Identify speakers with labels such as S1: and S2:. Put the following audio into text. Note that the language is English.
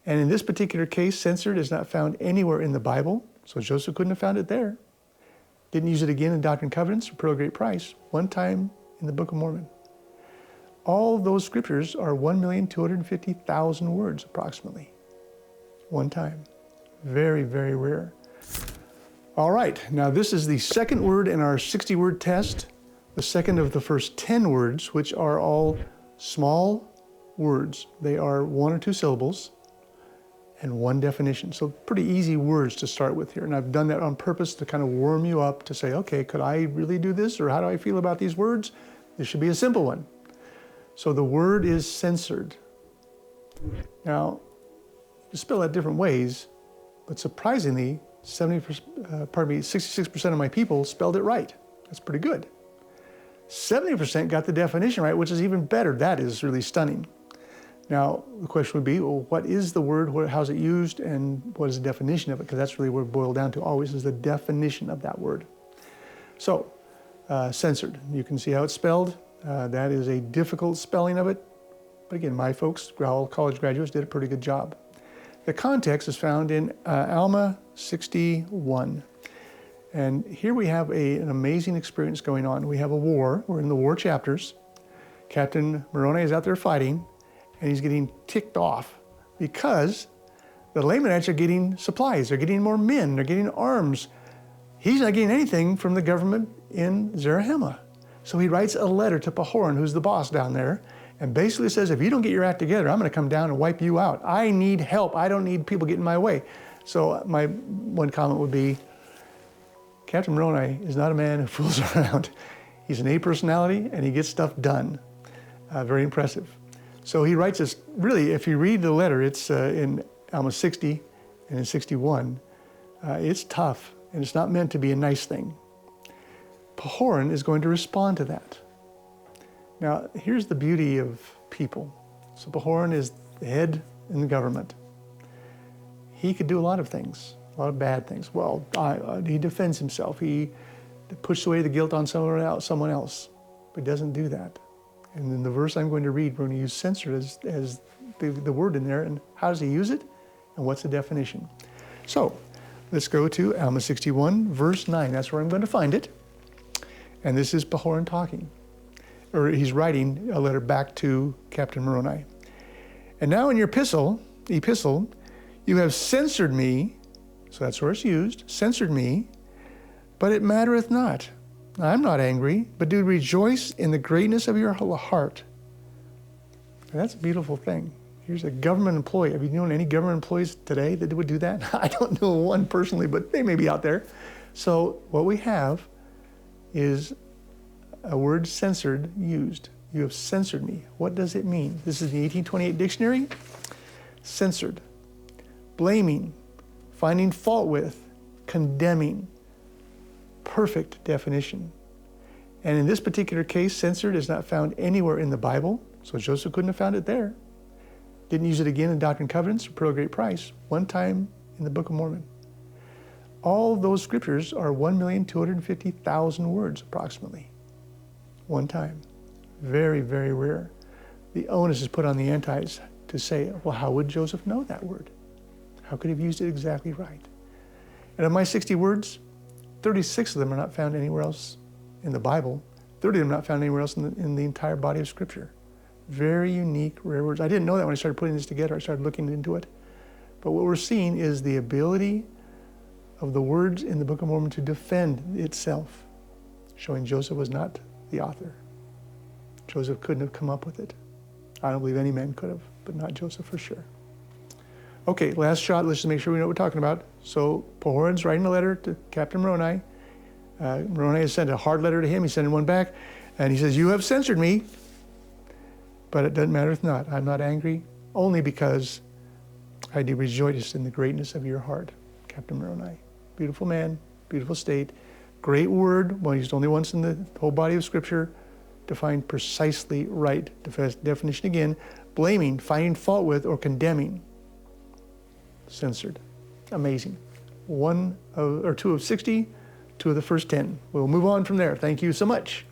S1: And in this particular case, censored is not found anywhere in the Bible, so Joseph couldn't have found it there. Didn't use it again in Doctrine and Covenants for Pearl of Great Price, one time in the Book of Mormon. All of those scriptures are 1,250,000 words approximately, one time. Very, very rare. All right, now this is the second word in our 60-word test, the second of the first 10 words, which are all small words. They are 1 or 2 syllables and 1 definition. So pretty easy words to start with here. And I've done that on purpose to kind of warm you up to say, okay, could I really do this? Or how do I feel about these words? This should be a simple one. So the word is censored. Now, you spell that different ways, but surprisingly, 66% of my people spelled it right. That's pretty good. 70% got the definition right, which is even better. That is really stunning. Now, the question would be, well, what is the word? How's it used? And what is the definition of it? Because that's really what it boils down to always, is the definition of that word. So, censored. You can see how it's spelled. That is a difficult spelling of it. But again, my folks, all college graduates, did a pretty good job. The context is found in Alma 61. And here we have an amazing experience going on. We have a war. We're in the war chapters. Captain Moroni is out there fighting, and he's getting ticked off because the Lamanites are getting supplies. They're getting more men. They're getting arms. He's not getting anything from the government in Zarahemla. So he writes a letter to Pahoran, who's the boss down there, and basically says, if you don't get your act together, I'm going to come down and wipe you out. I need help. I don't need people getting in my way. So my one comment would be, Captain Moroni is not a man who fools around. He's an A personality, and he gets stuff done. Very impressive. So he writes this, really, if you read the letter, it's in Alma 60 and in 61. It's tough, and it's not meant to be a nice thing. Pahoran is going to respond to that. Now, here's the beauty of people. So Pahoran is the head in the government. He could do a lot of things, a lot of bad things. Well, he defends himself. He pushes away the guilt on someone else, but he doesn't do that. And in the verse I'm going to read, we're going to use censored as the word in there. And how does he use it? And what's the definition? So let's go to Alma 61, verse 9. That's where I'm going to find it. And this is Pahoran talking. Or he's writing a letter back to Captain Moroni. And now in your epistle, you have censored me, so that's where it's used, censored me, but it mattereth not. I'm not angry, but do rejoice in the greatness of your heart. And that's a beautiful thing. Here's a government employee. Have you known any government employees today that would do that? I don't know one personally, but they may be out there. So what we have is a word censored used. You have censored me. What does it mean? This is the 1828 dictionary. Censored. Blaming, finding fault with, condemning. Perfect definition. And in this particular case, censored is not found anywhere in the Bible, so Joseph couldn't have found it there. Didn't use it again in Doctrine and Covenants for Pearl of Great Price, one time in the Book of Mormon. All of those scriptures are 1,250,000 words approximately, one time. Very, very rare. The onus is put on the antis to say, well, how would Joseph know that word? How could he have used it exactly right? And of my 60 words, 36 of them are not found anywhere else in the Bible. 30 of them not found anywhere else in the entire body of Scripture. Very unique, rare words. I didn't know that when I started putting this together. I started looking into it. But what we're seeing is the ability of the words in the Book of Mormon to defend itself, showing Joseph was not the author. Joseph couldn't have come up with it. I don't believe any man could have, but not Joseph for sure. Okay, last shot. Let's just make sure we know what we're talking about. So Pahoran's writing a letter to Captain Moroni. Moroni has sent a hard letter to him. He's sending one back. And he says, you have censored me, but it doesn't matter if not. I'm not angry, only because I do rejoice in the greatness of your heart, Captain Moroni. Beautiful man, beautiful state, great word. Well, used only once in the whole body of Scripture. Defined precisely right. Definition again, blaming, finding fault with, or condemning. Censored. Amazing. 2 of 60, 2 of the first 10. We'll move on from there. Thank you so much.